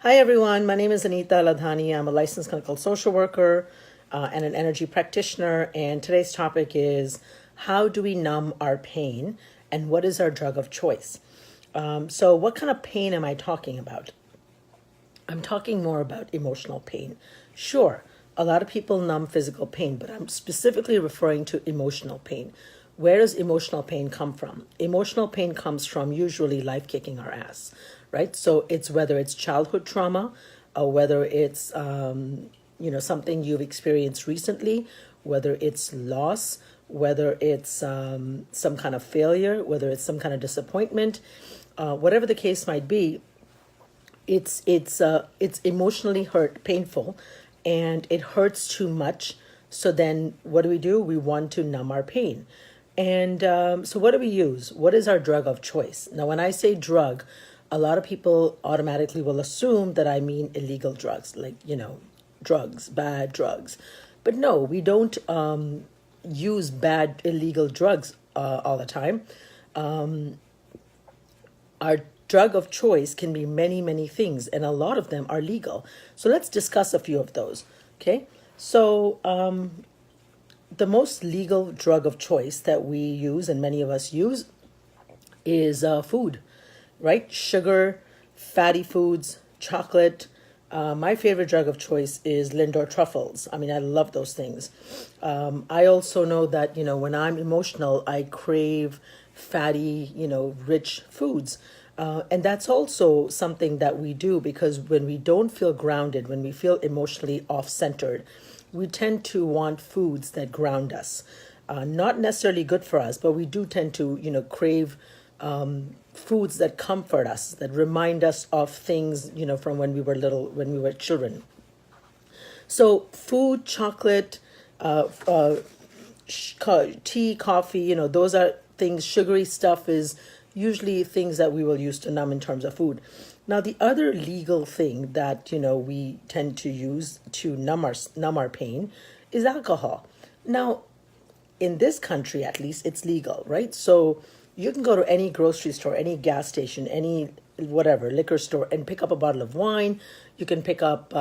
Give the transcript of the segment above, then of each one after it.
Hi, everyone. My name is Anita Ladhani. I'm a licensed clinical social worker and an energy practitioner. And today's topic is how do we numb our pain and what is our drug of choice? So, what kind of pain am I talking about? I'm talking more about emotional pain. Sure, a lot of people numb physical pain, but I'm specifically referring to emotional pain. Where does emotional pain come from? Emotional pain comes from usually life kicking our ass, right? So it's whether it's childhood trauma, or whether it's something you've experienced recently, whether it's loss, whether it's some kind of failure, whether it's some kind of disappointment, whatever the case might be. It's emotionally painful, and it hurts too much. So then, what do? We want to numb our pain, and so what do we use? What is our drug of choice? Now, when I say drug, a lot of people automatically will assume that I mean illegal drugs, like drugs, bad drugs, but no, we don't use bad illegal drugs all the time. Our drug of choice can be many, many things, and a lot of them are legal. So let's discuss a few of those. Okay. So the most legal drug of choice that we use, and many of us use, is food, right? Sugar, fatty foods, chocolate. My favorite drug of choice is Lindor truffles. I mean, I love those things. I also know that, when I'm emotional, I crave fatty, rich foods. And that's also something that we do because when we don't feel grounded, when we feel emotionally off-centered, we tend to want foods that ground us. Not necessarily good for us, but we do tend to, crave foods that comfort us, that remind us of things, from when we were little, when we were children. So food, chocolate, tea, coffee, those are things. Sugary stuff is usually things that we will use to numb in terms of food. Now, the other legal thing that, we tend to use to numb our pain is alcohol. Now, in this country, at least, it's legal, right? So you can go to any grocery store, any gas station, any whatever, liquor store, and pick up a bottle of wine. You can pick up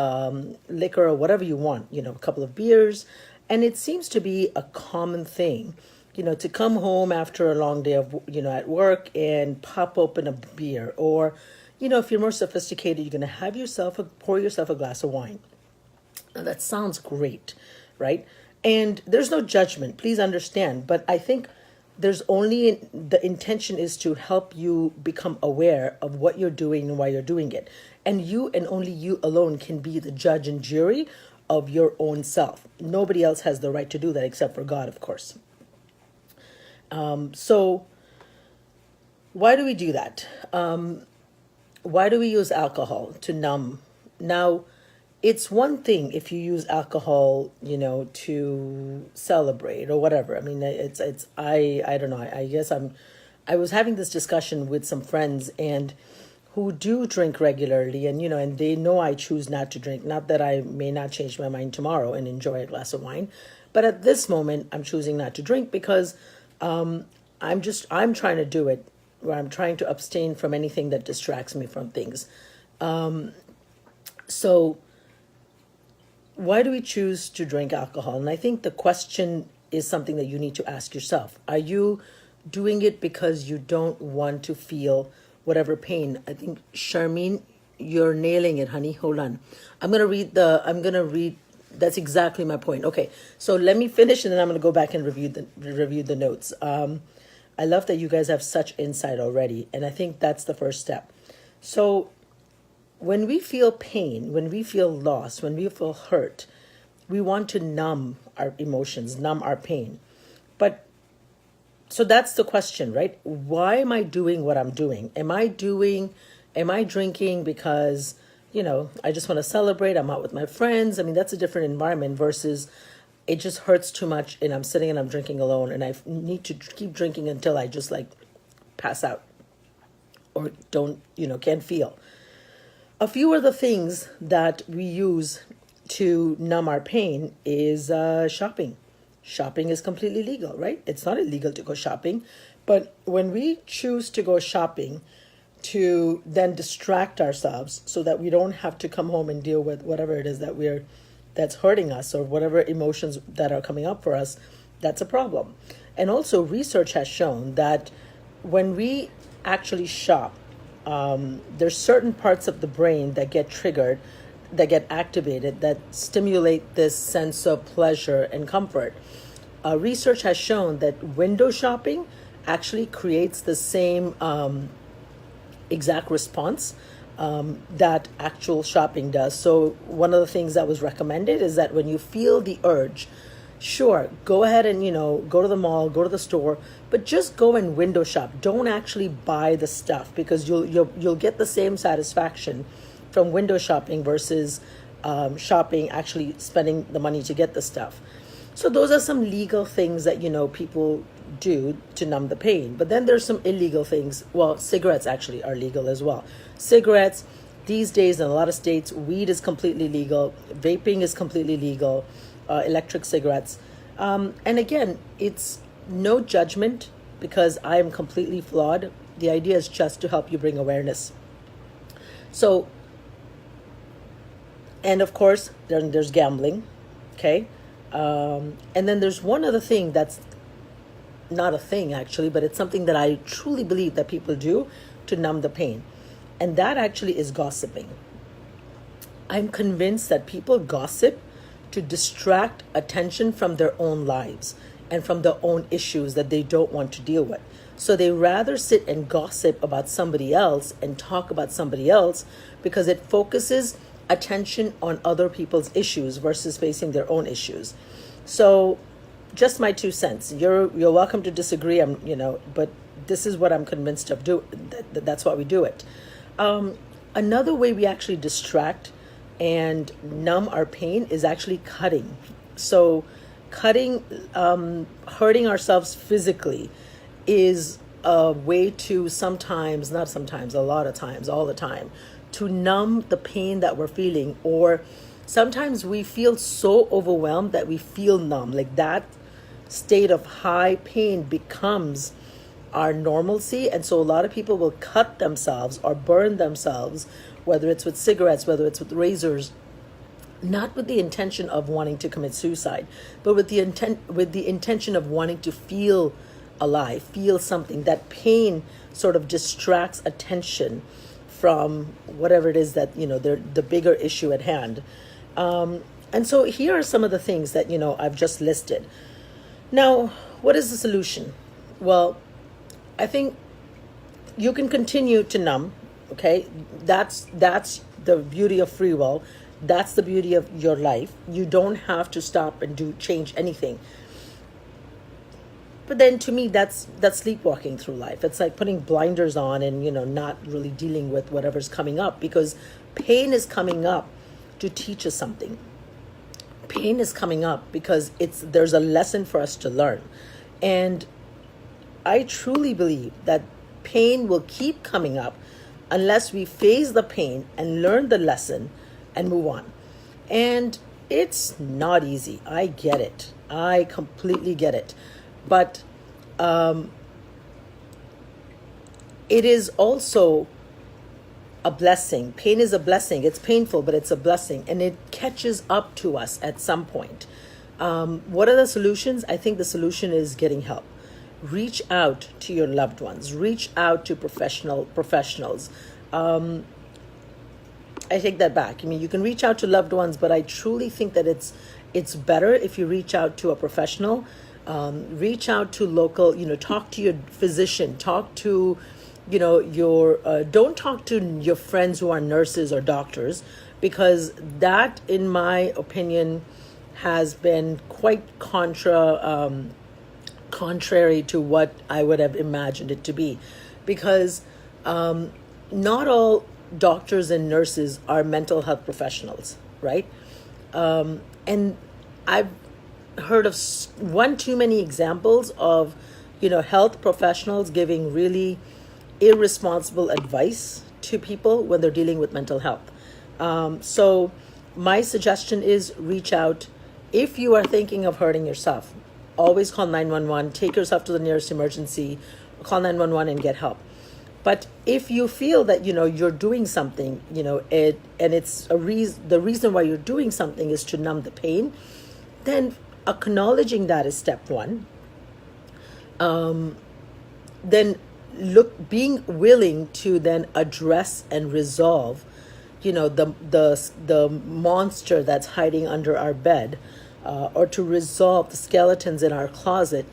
liquor or whatever you want, a couple of beers. And it seems to be a common thing, to come home after a long day of, at work and pop open a beer. Or, if you're more sophisticated, you're going to have pour yourself a glass of wine. Now, that sounds great, right? And there's no judgment, please understand. But I think there's only the intention is to help you become aware of what you're doing and why you're doing it. And you and only you alone can be the judge and jury of your own self. Nobody else has the right to do that except for God, of course. So why do we do that? Why do we use alcohol to numb? Now, it's one thing if you use alcohol, to celebrate or whatever. I mean, I don't know. I guess I was having this discussion with some friends and who do drink regularly, and and they know I choose not to drink. Not that I may not change my mind tomorrow and enjoy a glass of wine, but at this moment I'm choosing not to drink because I'm trying to do it where I'm trying to abstain from anything that distracts me from things. So why do we choose to drink alcohol? And I think the question is something that you need to ask yourself. Are you doing it because you don't want to feel whatever pain? I think, Charmaine, you're nailing it, honey. Hold on. I'm going to read. That's exactly my point. Okay. So let me finish and then I'm going to go back and review the notes. I love that you guys have such insight already. And I think that's the first step. So when we feel pain, when we feel loss, when we feel hurt, we want to numb our emotions, numb our pain. But so that's the question, right? Why am I doing what I'm doing? Am I drinking because, I just want to celebrate, I'm out with my friends? I mean, that's a different environment versus it just hurts too much and I'm sitting and I'm drinking alone and I need to keep drinking until I just pass out or don't, can't feel. A few of the things that we use to numb our pain is shopping. Shopping is completely legal, right? It's not illegal to go shopping. But when we choose to go shopping to then distract ourselves so that we don't have to come home and deal with whatever it is that's hurting us, or whatever emotions that are coming up for us, that's a problem. And also research has shown that when we actually shop, there's certain parts of the brain that get triggered, that get activated, that stimulate this sense of pleasure and comfort. Research has shown that window shopping actually creates the same exact response that actual shopping does. So one of the things that was recommended is that when you feel the urge, sure, go ahead and, go to the mall, go to the store, but just go and window shop. Don't actually buy the stuff, because you'll get the same satisfaction from window shopping versus shopping, actually spending the money to get the stuff. So those are some legal things that, people do to numb the pain. But then there's some illegal things. Well, cigarettes actually are legal as well. Cigarettes, these days in a lot of states, weed is completely legal. Vaping is completely legal. Electric cigarettes. And again, it's no judgment, because I am completely flawed. The idea is just to help you bring awareness. So, and of course, there's gambling, okay? And then there's one other thing that's not a thing actually, but it's something that I truly believe that people do to numb the pain. And that actually is gossiping. I'm convinced that people gossip to distract attention from their own lives and from their own issues that they don't want to deal with. So they rather sit and gossip about somebody else and talk about somebody else, because it focuses attention on other people's issues versus facing their own issues. So just my 2 cents. You're welcome to disagree. But this is what I'm convinced of. That's why we do it. Another way we actually distract and numb our pain is actually cutting. So cutting, hurting ourselves physically, is a way to sometimes, not sometimes, a lot of times, all the time, to numb the pain that we're feeling. Or sometimes we feel so overwhelmed that we feel numb. Like that state of high pain becomes our normalcy. And so a lot of people will cut themselves or burn themselves, whether it's with cigarettes, whether it's with razors, not with the intention of wanting to commit suicide, but with the intention of wanting to feel alive, feel something. That pain sort of distracts attention from whatever it is that, the bigger issue at hand. And so here are some of the things that, I've just listed. Now, what is the solution? Well, I think you can continue to numb, okay? That's the beauty of free will. That's the beauty of your life. You don't have to stop and change anything. But then to me, that's sleepwalking through life. It's like putting blinders on and, not really dealing with whatever's coming up, because pain is coming up to teach us something. Pain is coming up because there's a lesson for us to learn. And I truly believe that pain will keep coming up unless we face the pain and learn the lesson and move on. And it's not easy. I get it. I completely get it. But it is also a blessing. Pain is a blessing. It's painful, but it's a blessing. And it catches up to us at some point. What are the solutions? I think the solution is getting help. Reach out to your loved ones. Reach out to professionals. I take that back. You can reach out to loved ones, but I truly think that it's better if you reach out to a professional. Reach out to local, talk to your physician, talk to, don't talk to your friends who are nurses or doctors, because that, in my opinion, has been quite contrary to what I would have imagined it to be, because not all doctors and nurses are mental health professionals, right? And I've heard of one too many examples of, health professionals giving really irresponsible advice to people when they're dealing with mental health. So my suggestion is reach out. If you are thinking of hurting yourself, always call 911, take yourself to the nearest emergency, call 911 and get help. But if you feel that, you're doing something, and it's the reason why you're doing something is to numb the pain, then acknowledging that is step one. Then being willing to then address and resolve, the monster that's hiding under our bed, or to resolve the skeletons in our closet.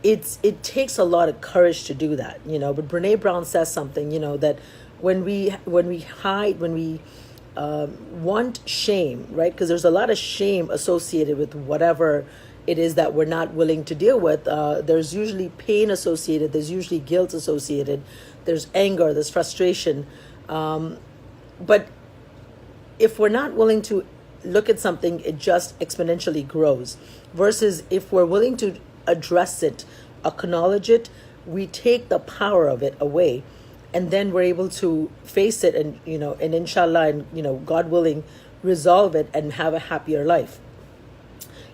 It takes a lot of courage to do that. But Brene Brown says something, that when we hide, when we want shame, right? Because there's a lot of shame associated with whatever it is that we're not willing to deal with. There's usually pain associated. There's usually guilt associated. There's anger. There's frustration. But if we're not willing to look at something, it just exponentially grows. Versus if we're willing to address it, acknowledge it, we take the power of it away, and then we're able to face it and, and inshallah, and, God willing, resolve it and have a happier life.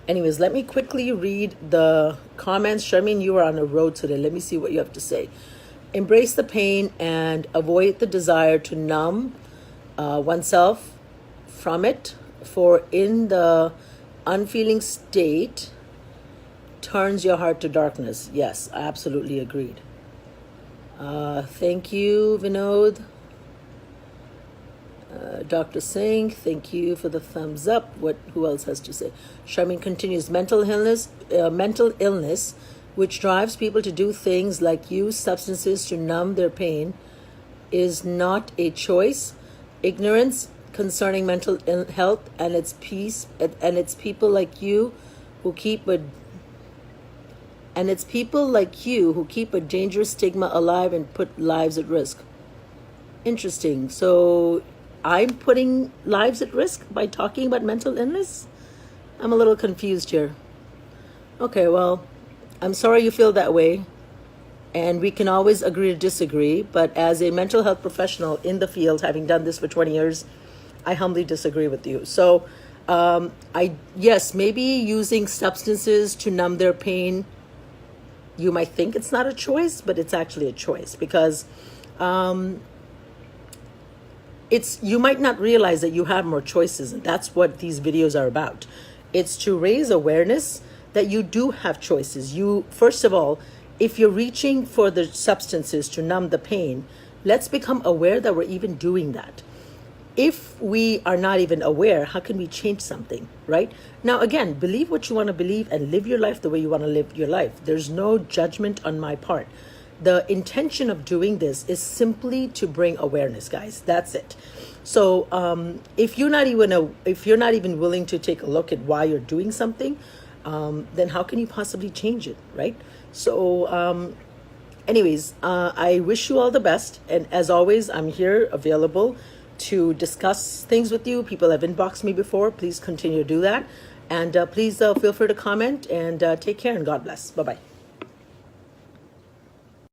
Anyways, let me quickly read the comments. Sharmeen, you are on a road today. Let me see what you have to say. Embrace the pain and avoid the desire to numb oneself from it, for in the unfeeling state turns your heart to darkness. Yes, I absolutely agreed. Thank you, Vinod. Dr. Singh, thank you for the thumbs up. Who else has to say? Sharmeen continues, mental illness, which drives people to do things like use substances to numb their pain, is not a choice. Ignorance concerning mental health and its peace, and it's people like you who keep a dangerous stigma alive and put lives at risk. Interesting. So I'm putting lives at risk by talking about mental illness? I'm a little confused here. Okay, well, I'm sorry you feel that way. And we can always agree to disagree. But as a mental health professional in the field, having done this for 20 years, I humbly disagree with you. So, yes, maybe using substances to numb their pain, you might think it's not a choice, but it's actually a choice, because you might not realize that you have more choices, and that's what these videos are about. It's to raise awareness that you do have choices. First of all, if you're reaching for the substances to numb the pain, let's become aware that we're even doing that. If we are not even aware, how can we change something, right? Now, again, believe what you want to believe and live your life the way you want to live your life. There's no judgment on my part. The intention of doing this is simply to bring awareness, guys. That's it. So if you're not even willing to take a look at why you're doing something, then how can you possibly change it, right? So anyways, I wish you all the best. And as always, I'm here available to discuss things with you. People have inboxed me before. Please continue to do that. And please feel free to comment, and take care, and God bless. Bye-bye.